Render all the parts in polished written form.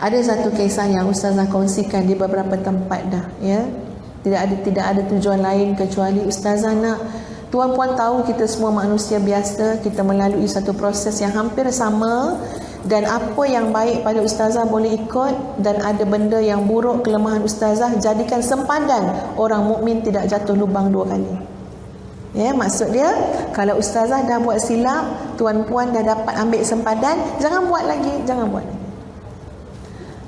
Ada satu kisah yang Ustazah kongsikan di beberapa tempat dah, ya. Tidak ada tujuan lain kecuali Ustazah nak tuan-puan tahu kita semua manusia biasa, kita melalui satu proses yang hampir sama, dan apa yang baik pada Ustazah boleh ikut, dan ada benda yang buruk, kelemahan Ustazah jadikan sempadan orang mukmin tidak jatuh lubang dua kali. Ya, maksud dia kalau Ustazah dah buat silap, tuan-puan dah dapat ambil sempadan, jangan buat lagi.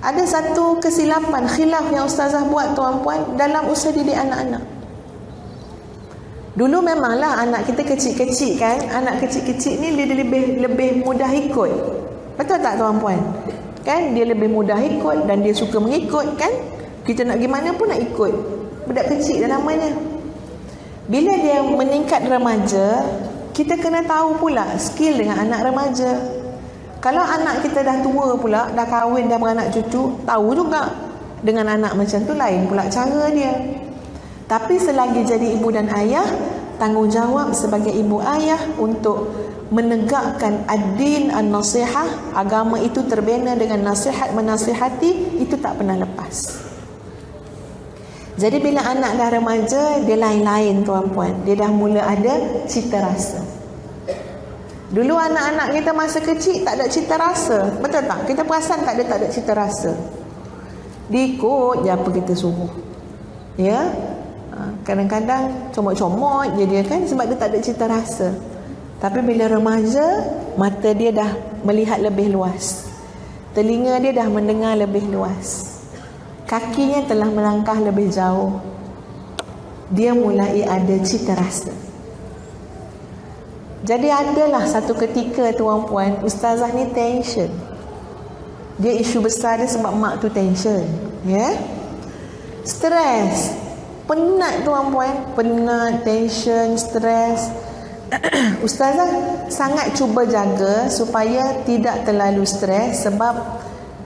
Ada satu kesilapan khilaf yang Ustazah buat tuan-puan dalam usaha didik anak-anak. Dulu memanglah anak kita kecil-kecil kan, anak kecil-kecil ni dia lebih mudah ikut. Betul tak tuan-puan? Kan dia lebih mudah ikut dan dia suka mengikut kan? Kita nak gimana pun nak ikut. Budak kecil dah namanya. Bila dia meningkat remaja, kita kena tahu pula skill dengan anak remaja. Kalau anak kita dah tua pula, dah kahwin, dah beranak cucu, tahu juga dengan anak macam tu lain pula cara dia. Tapi selagi jadi ibu dan ayah, tanggungjawab sebagai ibu ayah untuk menegakkan ad-din an-nasihah, agama itu terbina dengan nasihat menasihati, itu tak pernah lepas. Jadi bila anak dah remaja, dia lain-lain tuan-puan. Dia dah mula ada cita rasa. Dulu anak-anak kita masa kecil tak ada cita rasa. Betul tak? Kita perasan tak ada cita rasa. Diikut je apa kita suruh. Ya. Kadang-kadang comot-comot je dia kan, sebab dia tak ada cita rasa. Tapi bila remaja, mata dia dah melihat lebih luas. Telinga dia dah mendengar lebih luas. Kakinya telah melangkah lebih jauh. Dia mulai ada cita rasa. Jadi adalah satu ketika tuan-puan, Ustazah ni tension. Dia isu besar dia sebab mak tu tension. Ya. Stres. Penat tuan-puan. Penat, tension, stres. Ustazah sangat cuba jaga supaya tidak terlalu stres, sebab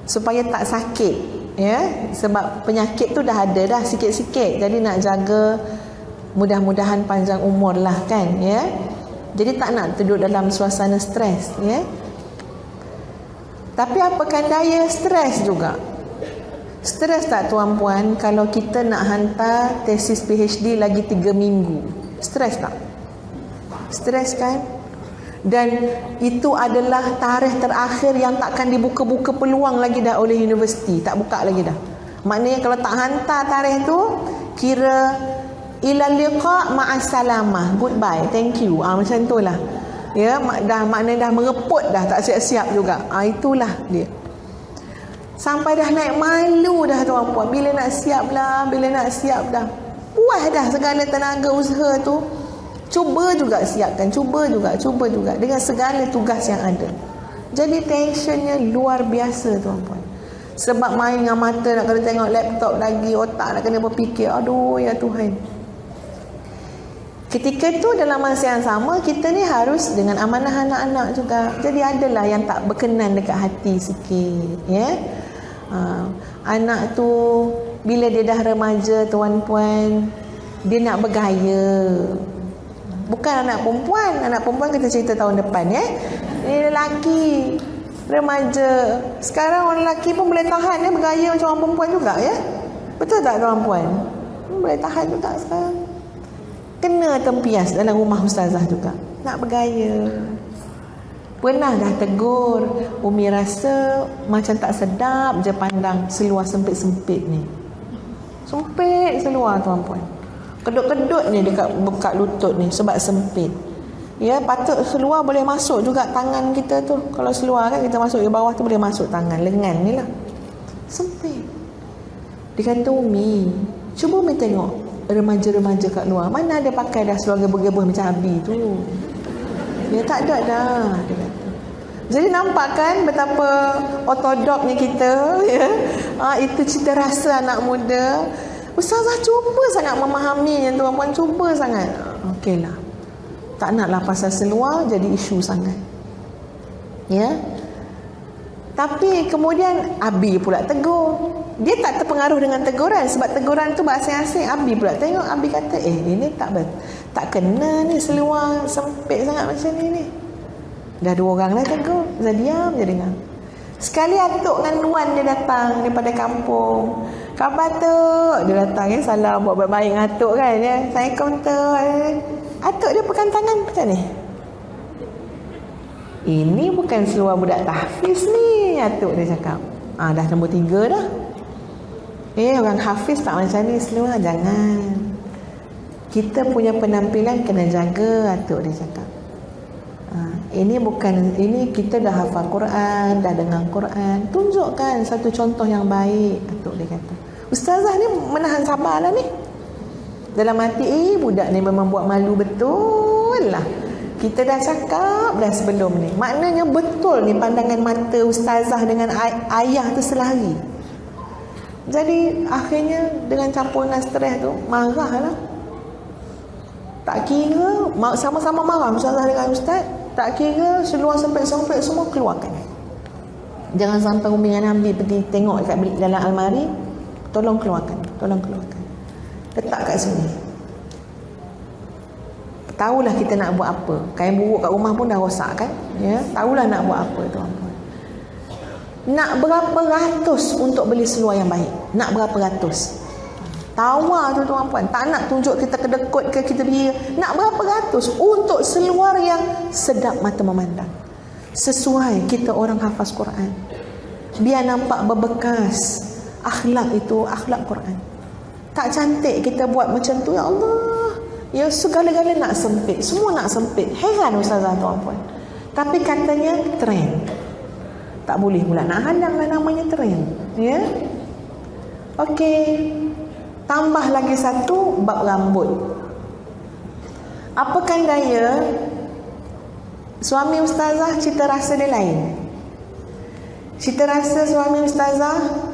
supaya tak sakit. Ya. Sebab penyakit tu dah ada dah sikit-sikit. Jadi nak jaga, mudah-mudahan panjang umur lah kan. Ya. Jadi tak nak duduk dalam suasana stres, ya. Tapi apakan daya, stres juga. Stres tak tuan-puan kalau kita nak hantar tesis PhD lagi 3 minggu? Stres tak? Stres kan? Dan itu adalah tarikh terakhir yang takkan dibuka-buka peluang lagi dah oleh universiti. Tak buka lagi dah. Maknanya kalau tak hantar tarikh tu, kira ila liqa ma'assalamah, goodbye, thank you, macam itulah. Ya, maknanya dah mereput dah, tak siap-siap juga. Itulah dia. Sampai dah naik malu dah tuan-puan. Bila nak siap dah. Puas dah segala tenaga usaha tu. Cuba juga siapkan, cuba juga dengan segala tugas yang ada. Jadi tensionnya luar biasa tuan-puan. Sebab main dengan mata nak kena tengok laptop lagi, otak nak kena berfikir, aduh ya Tuhan. Ketika itu dalam masa yang sama, kita ni harus dengan amanah anak-anak juga. Jadi adalah yang tak berkenan dekat hati sikit, ya. Anak tu bila dia dah remaja tuan-puan, dia nak bergaya. Bukan anak perempuan kita cerita tahun depan, ya. Ini lelaki remaja. Sekarang orang lelaki pun boleh tahan ya, bergaya macam orang perempuan juga, ya. Betul tak tuan-puan? Boleh tahan juga sekarang. Kena tempias dalam rumah Ustazah juga. Nak bergaya. Pernah dah tegur, Umi rasa macam tak sedap je pandang seluar sempit-sempit ni. Sempit seluar tuan-puan. Kedut-kedut ni dekat lutut ni sebab sempit. Ya, patut seluar boleh masuk juga tangan kita tu. Kalau seluar kan kita masuk ke bawah tu boleh masuk tangan, lengan ni lah. Sempit. Dia kata, Umi, cuba Umi tengok remaja-remaja kat luar, mana ada pakai dah seluar gebur-gebur macam Abi tu. Ya, tak ada dah, dia kata. Jadi nampak kan betapa ortodoknya kita, ya. Itu cita rasa anak muda. Ustazah cuba sangat memahami yang tuan-puan, cuba sangat. Okeylah. Tak naklah pasal seluar jadi isu sangat. Ya. Tapi kemudian Abi pula tegur. Dia tak terpengaruh dengan teguran, sebab teguran tu bahasa asing. Abi pula tengok, Abi kata, ini tak kena ni seluar sempit sangat macam ni. Dah 2 orang dah tegur, saya diam je dengar. Sekali atuk dengan Wan dia datang daripada kampung. Khabar Tok, dia datang ya, salam buat baik-baik dengan atuk kan ya. Assalamualaikum Tok. Atuk dia pegang tangan macam ni. Ini bukan seluar budak tahfiz ni, atuk dia cakap. Dah nombor 3 dah. Orang hafiz tak macam ni seluar, jangan. Kita punya penampilan kena jaga, atuk dia cakap. Ini kita dah hafal Quran, dah dengar Quran. Tunjukkan satu contoh yang baik, atuk dia kata. Ustazah ni menahan sabar lah ni. Dalam hati, budak ni memang buat malu betul lah. Kita dah cakap dah sebelum ni. Maknanya betul ni pandangan mata ustazah dengan ayah tu selari. Jadi akhirnya dengan campuran stres tu, marah lah. Tak kira, sama-sama marah ustazah dengan ustaz. Tak kira seluar sempit-sempit semua keluarkan. Jangan sampai Umi dengan Nabi pergi tengok dekat dalam almari. Tolong keluarkan. Letak kat sini. Tahulah kita nak buat apa. Kain buruk kat rumah pun dah rosak kan. Ya, tahulah nak buat apa tuan-tuan. Nak berapa ratus untuk beli seluar yang baik? Nak berapa ratus? Tawar tu tuan-puan. Tak nak tunjuk kita kedekut ke kita beri. Nak berapa ratus untuk seluar yang sedap mata memandang. Sesuai kita orang hafaz Quran. Biar nampak berbekas. Akhlak itu akhlak Quran. Tak cantik kita buat macam tu, ya Allah. Ya segala-gala nak sempit. Semua nak sempit. Heran ustazah tuan-puan. Tapi katanya trend. Tak boleh pula nak halang lah, namanya trend. Ya. Okey. Tambah lagi satu, bab rambut. Apakan daya suami ustazah cita rasa dia lain. Cita rasa suami ustazah,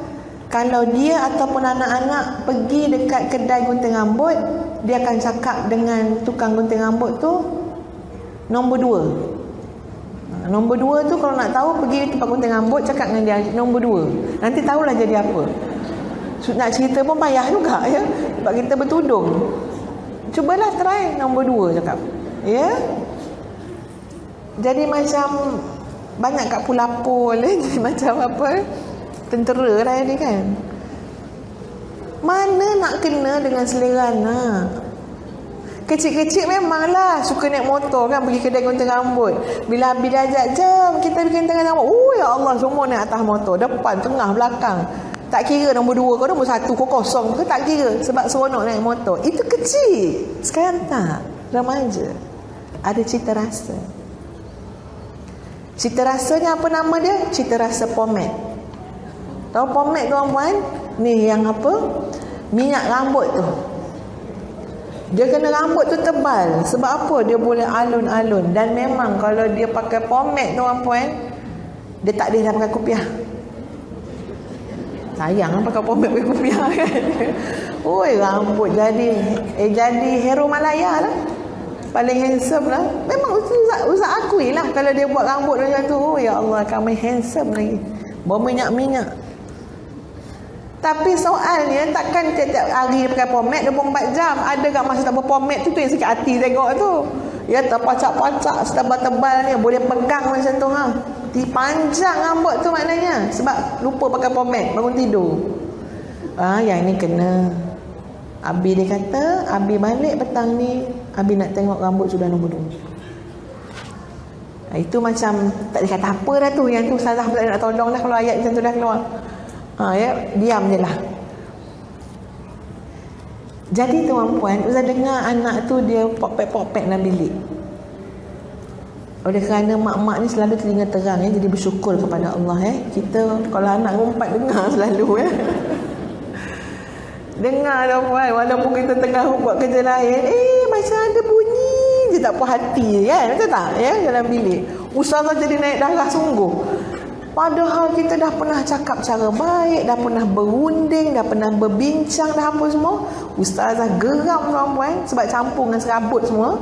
kalau dia ataupun anak-anak pergi dekat kedai gunting rambut, dia akan cakap dengan tukang gunting rambut tu, nombor 2. Nombor 2 tu kalau nak tahu, pergi tempat gunting rambut, cakap dengan dia nombor 2. Nanti tahulah jadi apa. Nak cerita pun payah juga ya, sebab kita bertudung. Cubalah try nombor 2 cakap. Ya. Jadi macam banyak kat pulapul jadi macam apa? Tentera lah ni kan. Mana nak kena dengan selera anak. Kecil-kecil memanglah suka naik motor kan, pergi kedai gunting rambut. Bila habis dia ajak, jom kita pergi gunting rambut. Oh ya Allah, semua naik atas motor, depan, tengah, belakang. Tak kira nombor 2 kau, nombor 1 kau kosong ke, tak kira. Sebab seronok naik motor. Itu kecil. Sekarang tak. Remaja. Ada cita rasa. Cita rasanya apa nama dia? Cita rasa pomade. Tahu pomade tuan-puan? Ni yang apa? Minyak rambut tu. Dia kena rambut tu tebal. Sebab apa? Dia boleh alun-alun. Dan memang kalau dia pakai pomade tuan-puan, dia tak boleh dah pakai kopiah. Sayang pakai pomade pakai kopiah kan. Oi, rambut jadi hero Malaya lah. Paling handsome lah. Memang Ustaz akui lah kalau dia buat rambut macam tu. Oh ya Allah, kami handsome lagi. Bawa minyak-minyak. Tapi soalnya takkan tiap-tiap hari dia pakai pomade 24 jam. Ada kat masa tak berpomade tu yang sakit hati tengok tu. Ya terpacak-pacak setebal-tebal ni, boleh pegang macam tu ha. Dipanjang rambut tu maknanya sebab lupa pakai pomade bangun tidur. Yang ni kena. Abi dia kata, Abi balik petang ni, Abi nak tengok rambut sudah nombor 2. Itu macam tak ada kata apa dah tu. Yang tu Ustazah tak nak tolong dah kalau ayat macam tu dah keluar. Ya, diam je lah. Jadi tuan-puan, Ustaz dengar anak tu dia popek-popek dalam bilik. Oleh kerana mak-mak ni selalu telinga terang ya, jadi bersyukur kepada Allah Kita kalau anak ngumpat dengar selalu Dengar tuan-puan, walaupun kita tengah buat kerja lain, macam ada bunyi je tak puas hati kan, betul tak ya, dalam bilik. Ustazah jadi naik darah sungguh. Padahal kita dah pernah cakap cara baik, dah pernah berunding, dah pernah berbincang, dah apa semua. Ustazah geram tuan-puan sebab campur dengan serabut semua.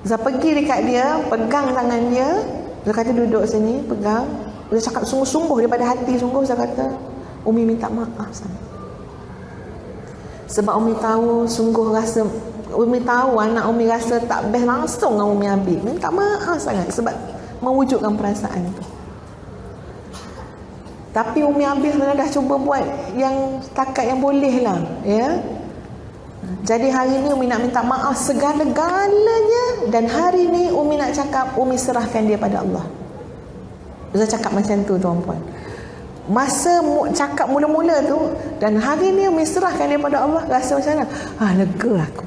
Ustazah pergi dekat dia, pegang tangan dia. Ustazah kata duduk sini, pegang. Ustazah cakap sungguh-sungguh daripada hati sungguh. Ustazah kata, Umi minta maaf sangat. Sebab Umi tahu sungguh rasa, Umi tahu anak Umi rasa tak best langsung dengan Umi Habib. Minta maaf sangat sebab mewujudkan perasaan itu. Tapi Umi Abi sebenarnya dah cuba buat yang setakat yang boleh lah, ya. Jadi hari ni Umi nak minta maaf segala-galanya, dan hari ni Umi nak cakap, Umi serahkan dia pada Allah. Ustaz cakap macam tu tuan-puan. Masa cakap mula-mula tu, dan hari ni Umi serahkan dia pada Allah, rasa macam mana? Lega aku.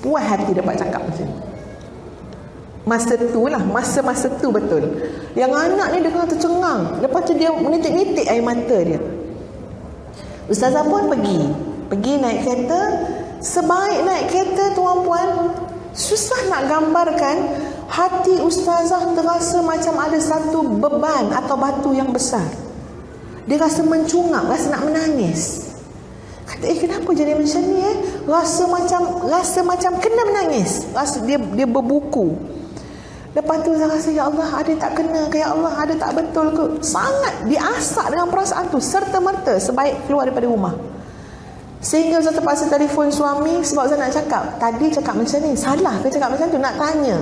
Puas hati dapat cakap macam ni. Masa tu lah, masa-masa tu betul. Yang anak ni dengar tercengang. Lepas tu dia menitik-nitik air mata dia. Ustazah pun pergi naik kereta. Sebaik naik kereta tuan-puan, susah nak gambarkan hati ustazah terasa macam ada satu beban atau batu yang besar. Dia rasa mencungap, rasa nak menangis. Kata, kenapa jadi macam ni? Rasa macam kena menangis. Rasa dia berbuku. Lepas tu saya rasa, ya Allah, ada tak kena ke? Ya Allah, ada tak betul ke? Sangat diasak dengan perasaan tu, serta-merta sebaik keluar daripada rumah. Sehingga saya terpaksa telefon suami, sebab saya nak cakap, tadi cakap macam ni, salah ke cakap macam tu? Nak tanya.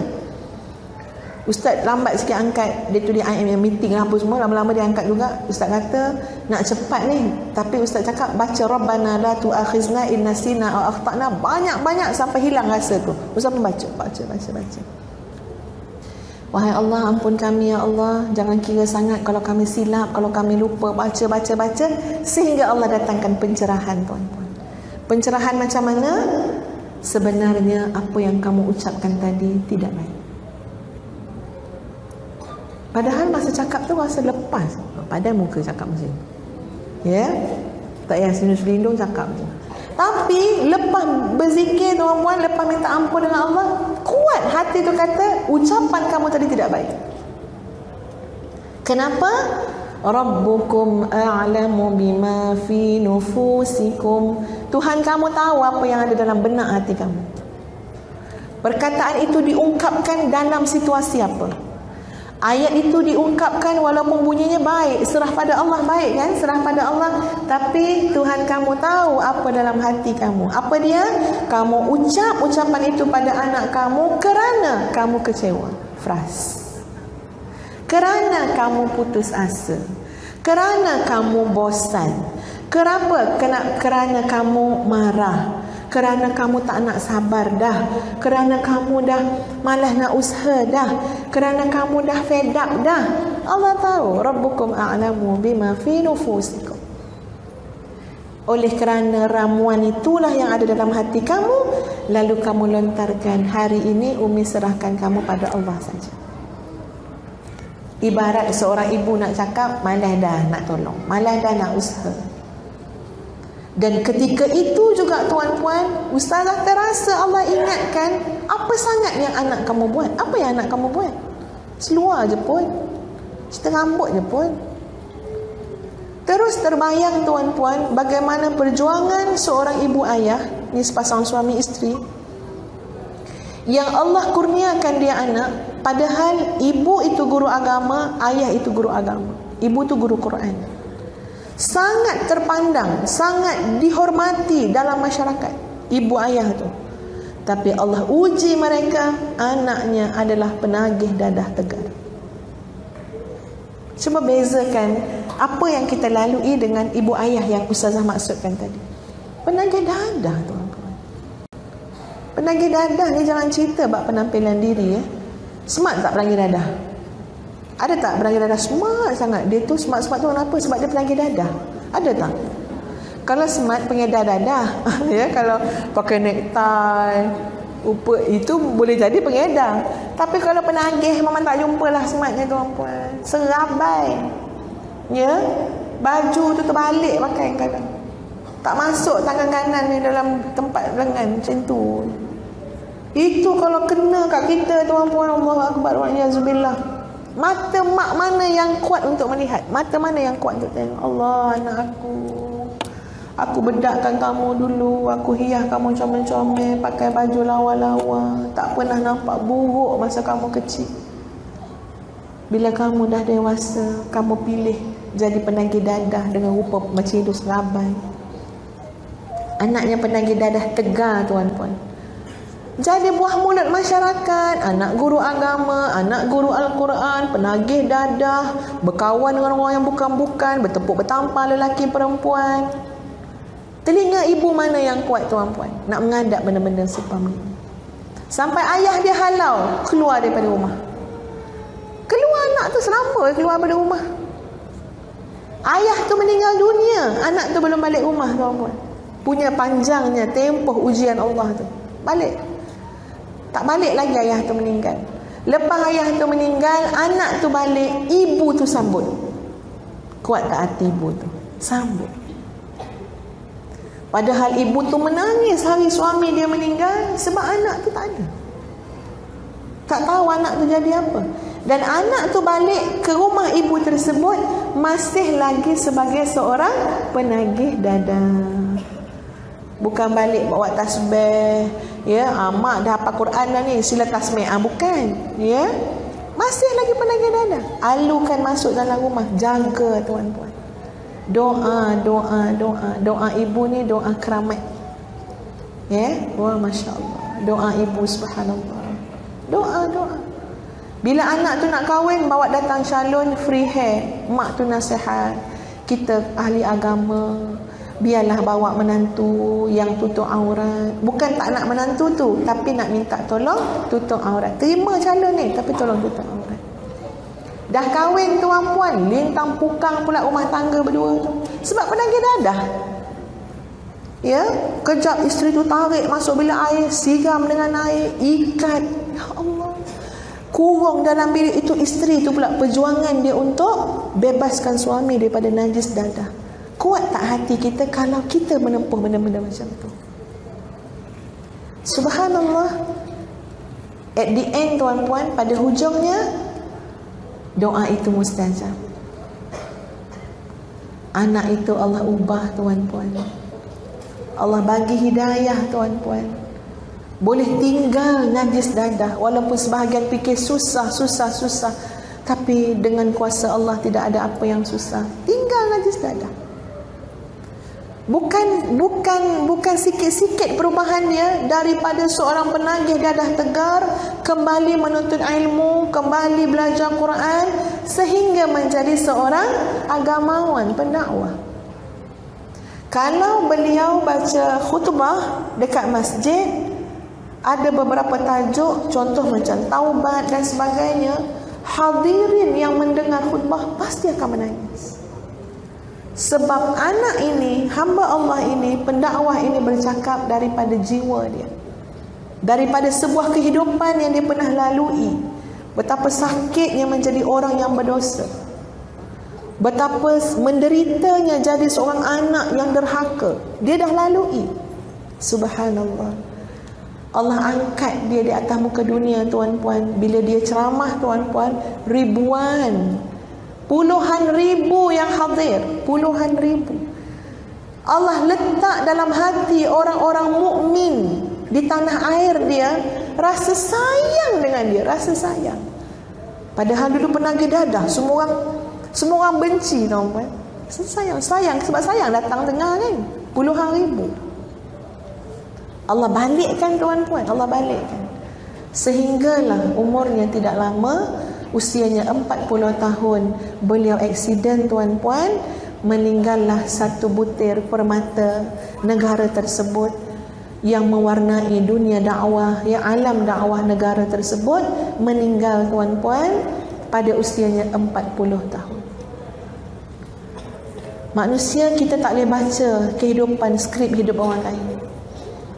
Ustaz lambat sikit angkat, dia tu di IM meeting apa semua, lama-lama dia angkat juga. Ustaz kata nak cepat ni, tapi Ustaz cakap baca Rabbana la tu'akhizna in nasina aw akhtana banyak-banyak sampai hilang rasa tu. Ustaz pun baca. Wahai Allah, ampun kami ya Allah, jangan kira sangat kalau kami silap, kalau kami lupa, baca sehingga Allah datangkan pencerahan tuan-tuan. Pencerahan macam mana? Sebenarnya apa yang kamu ucapkan tadi tidak baik. Padahal masa cakap tu rasa lepas, padahal muka cakap macam ni. Ya? Tak payah selindung cakap tu. Tapi lepas berzikir tuan-puan, lepas minta ampun dengan Allah, kuat hati tu kata ucapan kamu tadi tidak baik. Kenapa? Rabbukum a'lamu bima fi nufusikum. Tuhan kamu tahu apa yang ada dalam benak hati kamu. Perkataan itu diungkapkan dalam situasi apa? Ayat itu diungkapkan walaupun bunyinya baik, serah pada Allah, baik kan, serah pada Allah, tapi Tuhan kamu tahu apa dalam hati kamu. Apa dia? Kamu ucap ucapan itu pada anak kamu kerana kamu kecewa, frust, kerana kamu putus asa, kerana kamu bosan. Kenapa? Kerana kamu marah, kerana kamu tak nak sabar dah, kerana kamu dah malas nak usaha dah, kerana kamu dah fed up dah. Allah tahu, Rabbukum a'lamu bima fi nufusikum. Oleh kerana ramuan itulah yang ada dalam hati kamu, lalu kamu lontarkan, hari ini Umi serahkan kamu pada Allah saja. Ibarat seorang ibu nak cakap, malas dah nak tolong, malas dah nak usaha. Dan ketika itu juga tuan-puan, ustazah terasa Allah ingatkan, apa sangat yang anak kamu buat? Apa yang anak kamu buat? Seluar je pun, cerita rambut je pun. Terus terbayang tuan-puan, bagaimana perjuangan seorang ibu ayah, ni sepasang suami isteri, yang Allah kurniakan dia anak, padahal ibu itu guru agama, ayah itu guru agama, ibu itu guru Quran. Sangat terpandang, sangat dihormati dalam masyarakat ibu ayah tu. Tapi Allah uji mereka, anaknya adalah penagih dadah tegar. Cuba bezakan apa yang kita lalui dengan ibu ayah yang ustazah maksudkan tadi. Penagih dadah tuan-tuan. Penagih dadah ni jangan cerita bab penampilan diri ya. Smart tak penagih dadah? Ada tak penagih dadah smart sangat? Dia tu smart-smart tu kenapa? Sebab dia penagih dadah. Ada tak? Kalau smart pengedar dadah ya, kalau pakai necktie, itu boleh jadi pengedar. Tapi kalau penagih memang tak jumpalah smartnya tuan-puan. Serabai. Ya, baju tu terbalik pakai kadang. Tak masuk tangan kanan ni dalam tempat lengan macam tu. Itu kalau kena kat kita tuan-puan, Allahu akbar wa yazubillah. Mata mak mana yang kuat untuk melihat? Mata mana yang kuat untuk tengok? Allah, anak aku bedakkan kamu dulu, aku hias kamu comel-comel, pakai baju lawa-lawa, tak pernah nampak buruk masa kamu kecil. Bila kamu dah dewasa, kamu pilih jadi penagih dadah dengan rupa macam itu serabai. Anaknya penagih dadah tegar tuan-puan. Jadi buah mulut masyarakat, anak guru agama, anak guru Al-Quran, penagih dadah, berkawan dengan orang yang bukan-bukan, bertepuk bertampar lelaki perempuan. Telinga ibu mana yang kuat tuan-puan nak mengadap benda-benda seumpama ini? Sampai ayah dia halau keluar daripada rumah. Keluar anak tu selamba keluar daripada rumah. Ayah tu meninggal dunia, anak tu belum balik rumah tuan-puan. Punya panjangnya tempoh ujian Allah tu. Balik. Tak balik lagi ayah tu meninggal. Lepas ayah tu meninggal, anak tu balik, ibu tu sambut. Kuat tak hati ibu tu? Sambut. Padahal ibu tu menangis hari suami dia meninggal sebab anak tu tak ada. Tak tahu anak tu jadi apa. Dan anak tu balik ke rumah ibu tersebut masih lagi sebagai seorang penagih dadah. Bukan balik bawa tasbih, ya, mak dah hafal Quran dah ni, sila tasbih. Bukan, ya. Masih lagi penagih dadah. Alukan masuk dalam rumah, jaga tuan-puan. Doa ibu ni doa keramat. Ya, wah masya-Allah. Doa ibu subhanallah. Doa. Bila anak tu nak kahwin, bawa datang salon free hair. Mak tu nasihat, kita ahli agama, biarlah bawa menantu yang tutup aurat. Bukan tak nak menantu tu, tapi nak minta tolong tutup aurat. Terima calon ni, tapi tolong tutup aurat. Dah kahwin tuan-puan, lintang pukang pula rumah tangga berdua tu. Sebab penagih dadah. Ya, kejap isteri tu tarik masuk bilik air, siram dengan air, ikat. Ya Allah. Kurung dalam bilik itu isteri tu pula perjuangan dia untuk bebaskan suami daripada najis dadah. Kuat tak hati kita kalau kita menempuh benda-benda macam tu? Subhanallah. At the end tuan-puan, pada hujungnya doa itu mustajab. Anak itu Allah ubah tuan-puan. Allah bagi hidayah tuan-puan. Boleh tinggal najis dadah. Walaupun sebahagian fikir susah. Tapi dengan kuasa Allah tidak ada apa yang susah. Tinggal najis dadah. Bukan sikit-sikit perubahannya daripada seorang penagih dadah tegar kembali menuntut ilmu, kembali belajar Quran sehingga menjadi seorang agamawan, pendakwah. Kalau beliau baca khutbah dekat masjid, ada beberapa tajuk, contoh macam taubat dan sebagainya, hadirin yang mendengar khutbah pasti akan menangis. Sebab anak ini, hamba Allah ini, pendakwah ini bercakap daripada jiwa dia, daripada sebuah kehidupan yang dia pernah lalui. Betapa sakitnya menjadi orang yang berdosa, betapa menderitanya jadi seorang anak yang derhaka. Dia dah lalui. Subhanallah. Allah angkat dia di atas muka dunia tuan-puan. Bila dia ceramah tuan-puan, ribuan, puluhan ribu yang hadir. Puluhan ribu. Allah letak dalam hati orang-orang mukmin di tanah air dia rasa sayang dengan dia, rasa sayang. Padahal dulu penagih dadah, semua orang benci tuan-puan. Sayang sebab sayang datang tengah kan, puluhan ribu. Allah balikkan tuan-puan, Allah balikkan. Sehinggalah umurnya tidak lama, usianya 40 tahun, beliau aksiden tuan-puan, meninggallah satu butir permata negara tersebut yang mewarnai dunia dakwah, yang alam dakwah negara tersebut, meninggal tuan-puan pada usianya 40 tahun. Manusia kita tak boleh baca kehidupan skrip hidup orang lain.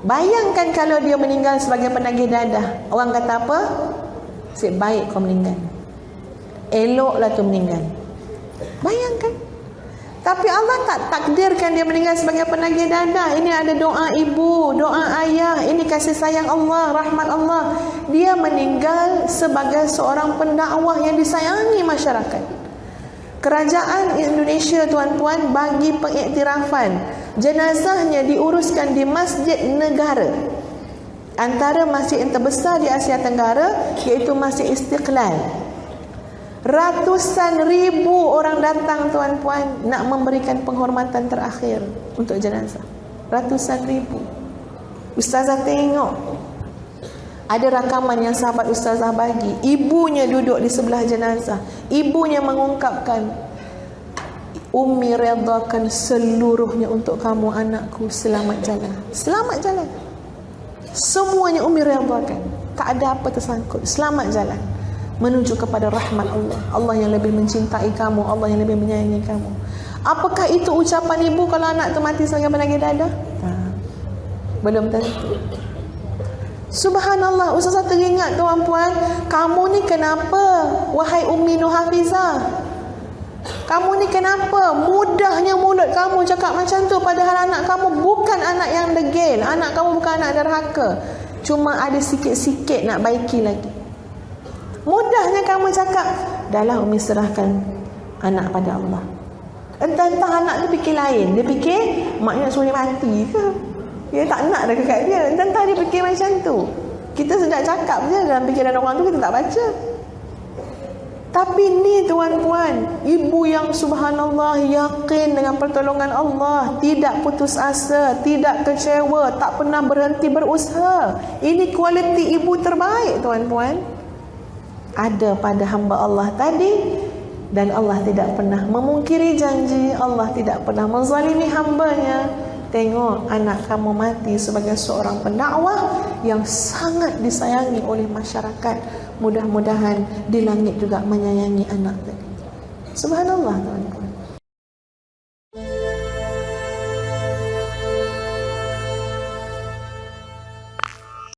Bayangkan kalau dia meninggal sebagai penagih dadah, orang kata apa? Asyik baik kau meninggal, eloklah tu meninggal. Bayangkan. Tapi Allah tak takdirkan dia meninggal sebagai penagih dadah. Ini ada doa ibu, doa ayah, ini kasih sayang Allah, rahmat Allah. Dia meninggal sebagai seorang pendakwah yang disayangi masyarakat. Kerajaan Indonesia tuan-puan bagi pengiktirafan, jenazahnya diuruskan di masjid negara, antara masjid yang terbesar di Asia Tenggara, iaitu Masjid Istiqlal. Ratusan ribu orang datang tuan-puan nak memberikan penghormatan terakhir untuk jenazah. Ratusan ribu. Ustazah tengok Ada rakaman yang sahabat ustazah bagi, ibunya duduk di sebelah jenazah, ibunya mengungkapkan, Umi redakan seluruhnya untuk kamu anakku, selamat jalan. Selamat jalan. Semuanya Umi redakan, tak ada apa tersangkut. Selamat jalan menuju kepada rahmat Allah. Allah yang lebih mencintai kamu, Allah yang lebih menyayangi kamu. Apakah itu ucapan ibu kalau anak tu mati sebagai penagih dada? Belum tentu. Subhanallah, ustazah teringat tuan-puan, kamu ni kenapa, wahai Ummi Nur Hafizah? Kamu ni kenapa mudahnya mulut kamu cakap macam tu, padahal anak kamu bukan anak yang degil, anak kamu bukan anak derhaka, cuma ada sikit-sikit nak baiki lagi. Mudahnya kamu cakap, dahlah Umi serahkan anak pada Allah. Entah-entah anak tu fikir lain, dia fikir maknya suruh dia mati ke, dia tak nak dah dekat dia. Entah-entah dia fikir macam tu. Kita sedap cakap je, dalam fikiran orang tu kita tak baca. Tapi ni tuan-puan, ibu yang subhanallah yakin dengan pertolongan Allah, tidak putus asa, tidak kecewa, tak pernah berhenti berusaha. Ini kualiti ibu terbaik tuan-puan, ada pada hamba Allah tadi. Dan Allah tidak pernah memungkiri janji, Allah tidak pernah menzalimi hambanya. Tengok anak kamu mati sebagai seorang pendakwah yang sangat disayangi oleh masyarakat. Mudah-mudahan di langit juga menyayangi anak tadi. Subhanallah tuan-tuan.